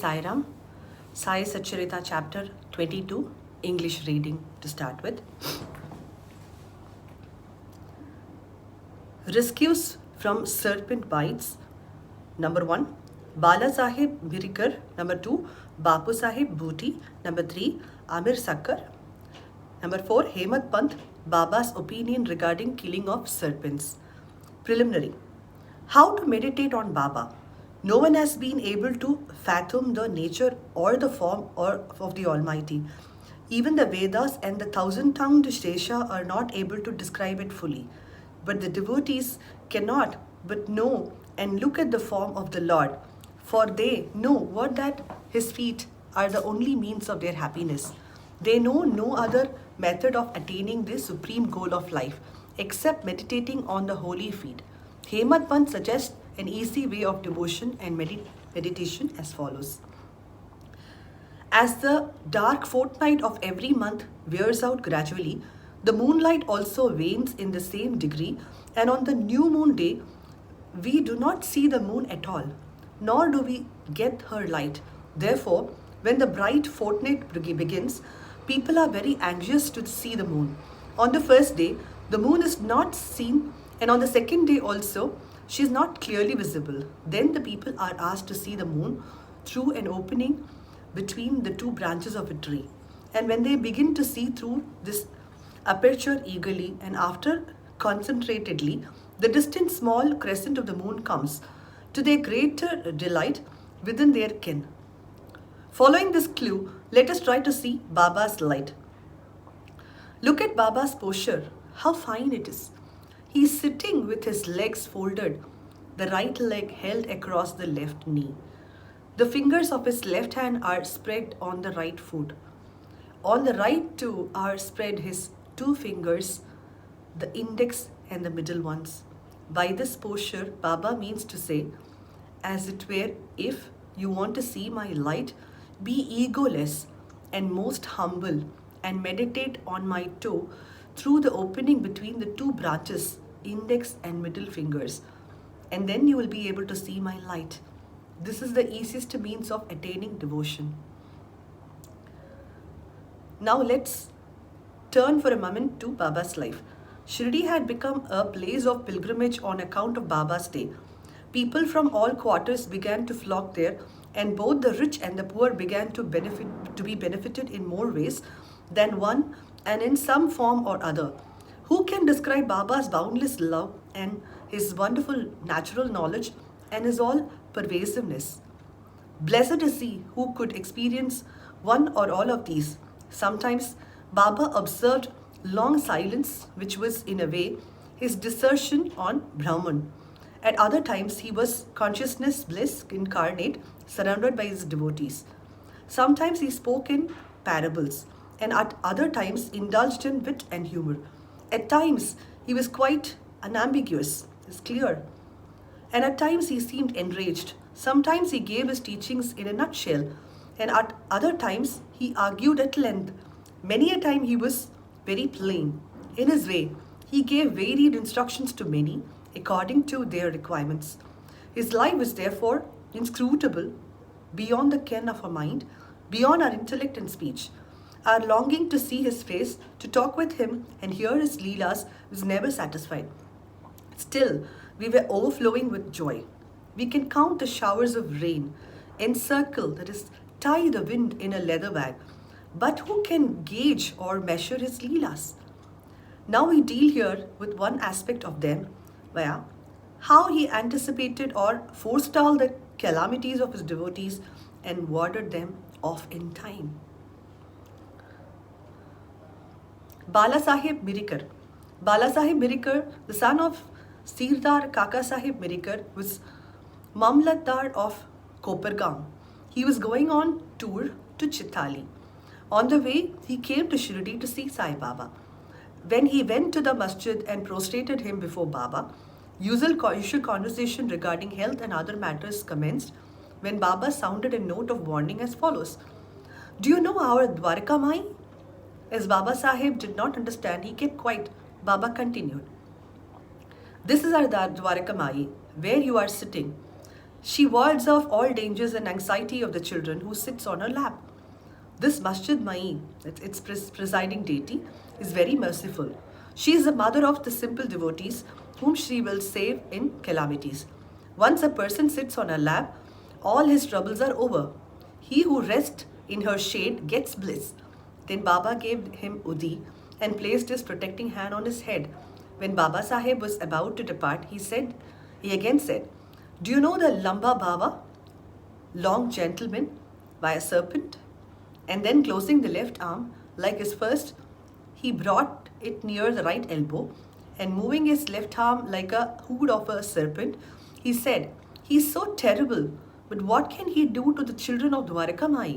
Sai Ram. Sai Satcharitha chapter 22, English reading to start with. Rescues from serpent bites. Number 1, Bala Sahib Birikar. Number 2, Bapu Sahib Booty. Number 3, Amir Shankar. Number 4, Hemant Pant, Baba's opinion regarding killing of serpents. Preliminary. How to meditate on Baba. No one has been able to fathom the nature or the form of the Almighty. Even the Vedas and the thousand-tongued Shesha are not able to describe it fully. But the devotees cannot but know and look at the form of the Lord, for they know what that His feet are the only means of their happiness. They know no other method of attaining this supreme goal of life except meditating on the holy feet. Hemant Pant suggests an easy way of devotion and meditation as follows. As the dark fortnight of every month wears out gradually, the moonlight also wanes in the same degree, and on the new moon day, we do not see the moon at all, nor do we get her light. Therefore, when the bright fortnight begins, people are very anxious to see the moon. On the first day, the moon is not seen, and on the second day also, she is not clearly visible. Then the people are asked to see the moon through an opening between the two branches of a tree. And when they begin to see through this aperture eagerly and after concentratedly, the distant small crescent of the moon comes to their greater delight within their ken. Following this clue, let us try to see Baba's light. Look at Baba's posture, how fine it is. He is sitting with his legs folded, the right leg held across the left knee. The fingers of his left hand are spread on the right foot. On the right too are spread his two fingers, the index and the middle ones. By this posture, Baba means to say, as it were, if you want to see my light, be egoless and most humble and meditate on my toe through the opening between the two branches, index and middle fingers, and then you will be able to see my light. This is the easiest means of attaining devotion. Now let's turn for a moment to Baba's life. Shirdi had become a place of pilgrimage on account of Baba's day. People from all quarters began to flock there, and both the rich and the poor began to be benefited in more ways than one and in some form or other. Who can describe Baba's boundless love and his wonderful natural knowledge and his all pervasiveness? Blessed is he who could experience one or all of these. Sometimes Baba observed long silence, which was in a way his dissertation on Brahman. At other times he was consciousness bliss incarnate, surrounded by his devotees. Sometimes he spoke in parables, and at other times indulged in wit and humor. At times he was quite unambiguous, it's clear, and at times he seemed enraged. Sometimes he gave his teachings in a nutshell, and at other times he argued at length. Many a time he was very plain. In his way, he gave varied instructions to many according to their requirements. His life was therefore inscrutable, beyond the ken of our mind, beyond our intellect and speech. Our longing to see his face, to talk with him and hear his leelas was never satisfied. Still, we were overflowing with joy. We can count the showers of rain, encircle, that is, tie the wind in a leather bag, but who can gauge or measure his leelas? Now we deal here with one aspect of them, via how he anticipated or forestalled the calamities of his devotees and warded them off in time. Bala Sahib Birikar. Bala Sahib Birikar, the son of Sirdar Kaka Sahib Birikar, was Mamlatdar of Kopargaon. He was going on tour to Chitali. On the way, he came to Shirdi to see Sai Baba. When he went to the masjid and prostrated him before Baba, usual conversation regarding health and other matters commenced when Baba sounded a note of warning as follows. Do you know our Dwarka Mai? As Baba Sahib did not understand, he kept quiet. Baba continued. This is our Dwarka Mai, where you are sitting. She wards off all dangers and anxiety of the children who sits on her lap. This Masjid Mai, its presiding deity, is very merciful. She is the mother of the simple devotees whom she will save in calamities. Once a person sits on her lap, all his troubles are over. He who rests in her shade gets bliss. Then Baba gave him Udi and placed his protecting hand on his head. When Baba Saheb was about to depart, he again said, "Do you know the Lamba Baba, long gentleman, by a serpent?" And then closing the left arm, like his first, he brought it near the right elbow, and moving his left arm like a hood of a serpent, he said, "He is so terrible, but what can he do to the children of Dwaraka Mai?"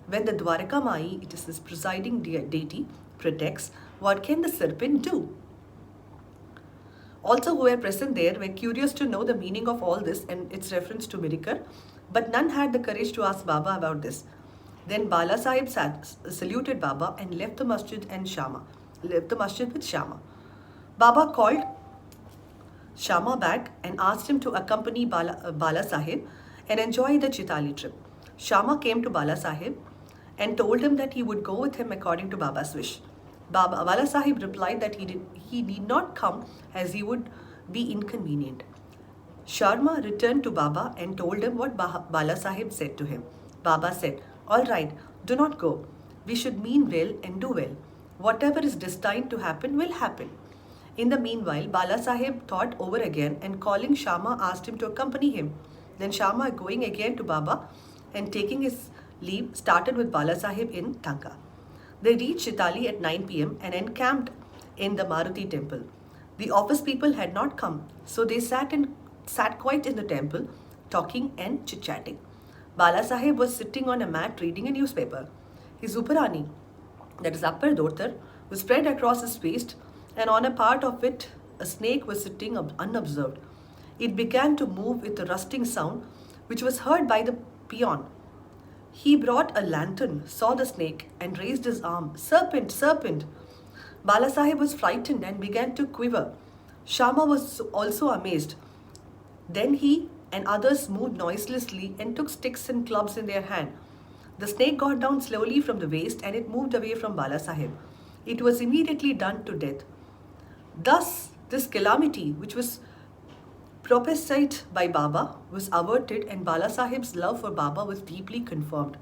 When the Dwaraka Mai, it is his presiding deity, protects, what can the serpent do? Also, who were present there were curious to know the meaning of all this and its reference to Mirikar, but none had the courage to ask Baba about this. Then Bala Sahib saluted Baba and left the masjid with Shama. Baba called Shama back and asked him to accompany Bala Sahib and enjoy the Chitali trip. Shama came to Bala Sahib and told him that he would go with him according to Baba's wish. Bala Sahib replied that he need not come as he would be inconvenient. Sharma returned to Baba and told him what Bala Sahib said to him. Baba said, "All right, do not go. We should mean well and do well. Whatever is destined to happen will happen." In the meanwhile, Bala Sahib thought over again and calling Shama asked him to accompany him. Then Shama, going again to Baba and taking his leave, started with Bala Sahib in Tanka. They reached Chitali at 9 p.m. and encamped in the Maruti temple. The office people had not come, so they sat quiet in the temple, talking and chit-chatting. Bala Sahib was sitting on a mat reading a newspaper. His uparani, that is upper dhotar, was spread across his waist, and on a part of it a snake was sitting unobserved. It began to move with a rustling sound, which was heard by the peon. He brought a lantern, saw the snake, and raised his arm. "Serpent, serpent!" Bala Sahib was frightened and began to quiver. Shama was also amazed. Then he and others moved noiselessly and took sticks and clubs in their hand. The snake got down slowly from the waist and it moved away from Bala Sahib. It was immediately done to death. Thus, this calamity, which was prophesied by Baba, was averted and Bala Sahib's love for Baba was deeply confirmed.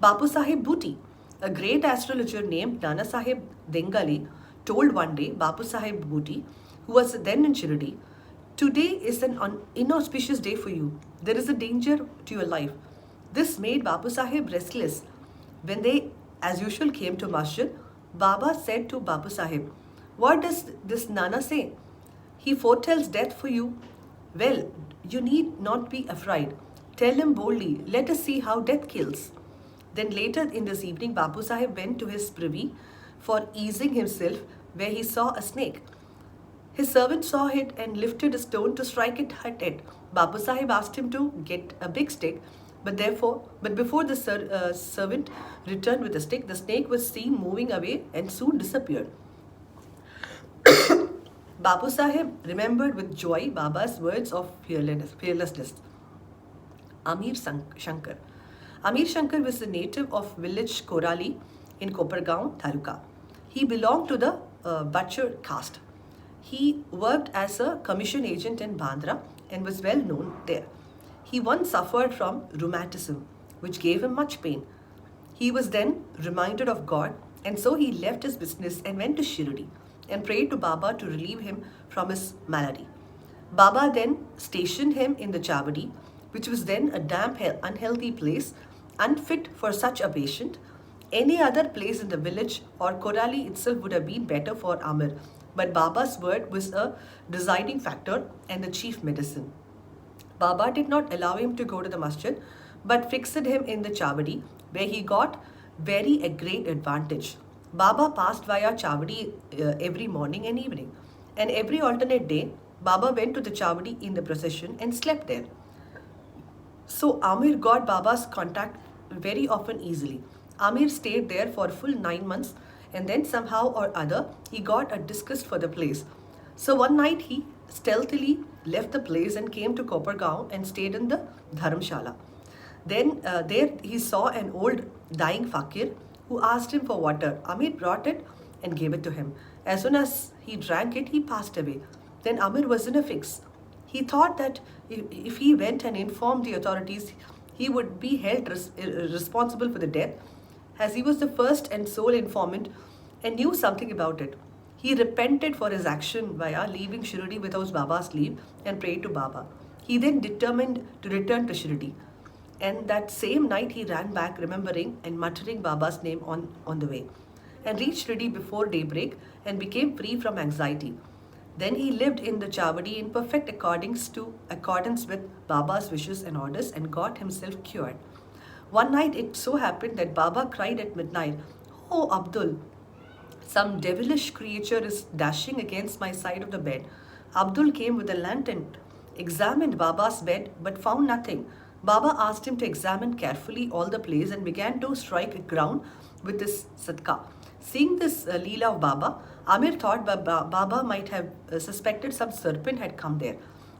Bapu Sahib Bhuti, a great astrologer named Nana Sahib Dengali, told one day Bapu Sahib Bhuti, who was then in Shirdi, "Today is an inauspicious day for you. There is a danger to your life." This made Bapu Sahib restless. When they, as usual, came to Masjid, Baba said to Bapu Sahib, "What does this Nana say? He foretells death for you. Well, you need not be afraid. Tell him boldly, let us see how death kills." Then later in this evening, Bapu Sahib went to his privy for easing himself, where he saw a snake. His servant saw it and lifted a stone to strike it at it. Bapu Sahib asked him to get a big stick, but before the servant returned with the stick, the snake was seen moving away and soon disappeared. Bapu Sahib remembered with joy Baba's words of fearlessness. Amir Shankar. Amir Shankar was a native of village Korali in Kopargaon Taluka. He belonged to the butcher caste. He worked as a commission agent in Bandra and was well known there. He once suffered from rheumatism, which gave him much pain. He was then reminded of God, and so he left his business and went to Shirdi and prayed to Baba to relieve him from his malady. Baba then stationed him in the Chavadi, which was then a damp, unhealthy place, unfit for such a patient. Any other place in the village or Korali itself would have been better for Amir, but Baba's word was a deciding factor and the chief medicine. Baba did not allow him to go to the masjid, but fixed him in the Chavadi, where he got a great advantage. Baba passed via Chavadi every morning and evening, and every alternate day, Baba went to the Chavadi in the procession and slept there. So Amir got Baba's contact very often easily. Amir stayed there for a full 9 months, and then somehow or other he got a disgust for the place. So one night he stealthily left the place and came to Kopargaon and stayed in the Dharamshala. Then there he saw an old dying fakir who asked him for water. Amir brought it and gave it to him. As soon as he drank it, he passed away. Then Amir was in a fix. He thought that if he went and informed the authorities, he would be held responsible for the death, as he was the first and sole informant and knew something about it. He repented for his action via leaving Shirdi without Baba's leave and prayed to Baba. He then determined to return to Shirdi. And that same night he ran back, remembering and muttering Baba's name on the way, and reached Shirdi before daybreak and became free from anxiety. Then he lived in the Chavadi in perfect accordance with Baba's wishes and orders and got himself cured. One night it so happened that Baba cried at midnight, "Oh Abdul, some devilish creature is dashing against my side of the bed." Abdul came with a lantern, examined Baba's bed, but found nothing. Baba asked him to examine carefully all the place and began to strike ground with his satka. Seeing this Leela of Baba, Amir thought Baba might have suspected some serpent had come there.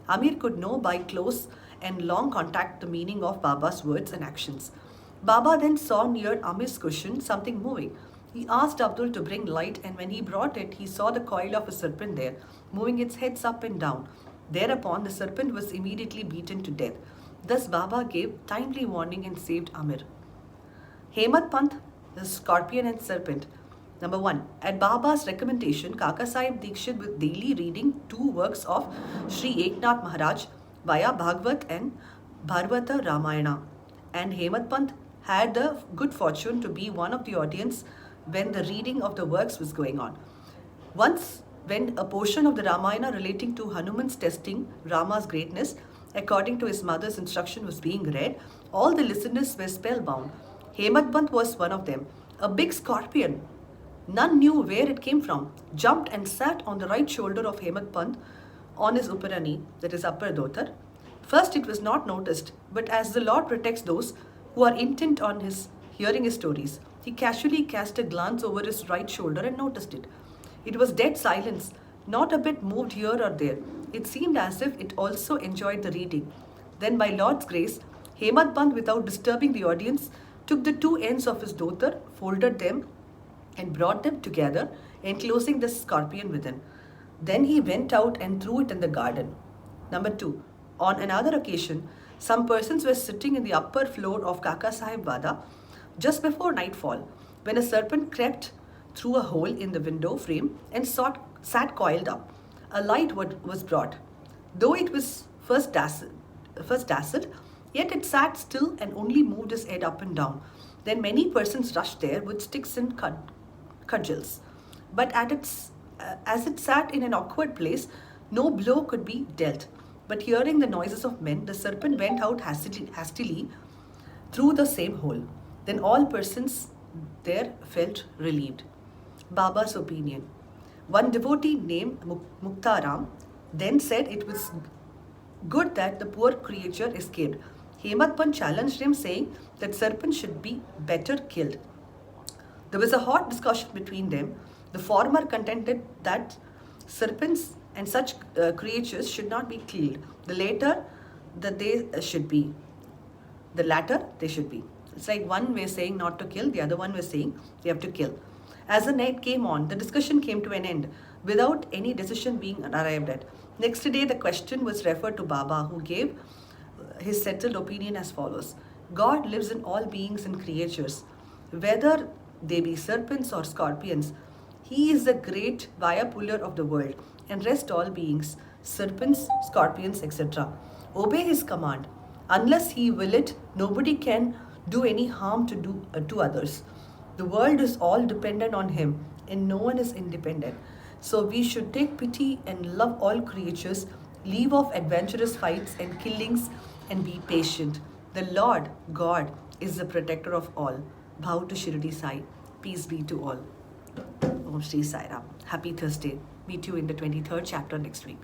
Amir could know by close and long contact the meaning of Baba's words and actions. Baba then saw near Amir's cushion something moving. He asked Abdul to bring light, and when he brought it, he saw the coil of a serpent there, moving its heads up and down. Thereupon, the serpent was immediately beaten to death. Thus, Baba gave timely warning and saved Amir. Hemad Pant, the scorpion and serpent. Number 1. At Baba's recommendation, Kaka Sahib Dikshit was daily reading 2 works of Sri Eknath Maharaj via Bhagavad and Bharvata Ramayana. And Hemad Pant had the good fortune to be one of the audience when the reading of the works was going on. Once, when a portion of the Ramayana relating to Hanuman's testing Rama's greatness, according to his mother's instruction, was being read, all the listeners were spellbound. Hemad Pant was one of them. A big scorpion, none knew where it came from, jumped and sat on the right shoulder of Hemad Pant on his upperani, that is upper dhotar. First it was not noticed, but as the Lord protects those who are intent on his hearing his stories, he casually cast a glance over his right shoulder and noticed it. It was dead silence, not a bit moved here or there. It seemed as if it also enjoyed the reading. Then by Lord's grace, Hemad Pant, without disturbing the audience, took the 2 ends of his dhotar, folded them and brought them together, enclosing the scorpion within. Then he went out and threw it in the garden. Number 2. On another occasion, some persons were sitting in the upper floor of Kaka Sahib Wada just before nightfall, when a serpent crept through a hole in the window frame and sat coiled up. A light was brought. Though it was first dazzled, yet it sat still and only moved his head up and down. Then many persons rushed there with sticks and cudgels. But as it sat in an awkward place, no blow could be dealt. But hearing the noises of men, the serpent went out hastily through the same hole. Then all persons there felt relieved. Baba's opinion. One devotee named Muktaram then said it was good that the poor creature escaped. Hemad Pant challenged him, saying that serpent should be better killed. There was a hot discussion between them. The former contended that serpents and such creatures should not be killed. The latter, that they should be. The latter, they should be. It's like one way saying not to kill, the other one was saying you have to kill. As the night came on, the discussion came to an end without any decision being arrived at. Next day, the question was referred to Baba, who gave his settled opinion as follows. God lives in all beings and creatures, whether they be serpents or scorpions. He is the great via puller of the world, and rest all beings, serpents, scorpions, etc. Obey his command. Unless he will it, nobody can do any harm to others. The world is all dependent on him, and no one is independent. So we should take pity and love all creatures, leave off adventurous fights and killings, and be patient. The Lord, God, is the protector of all. Bow to Shirdi Sai. Peace be to all. Om Shri Sai Ram. Happy Thursday. Meet you in the 23rd chapter next week.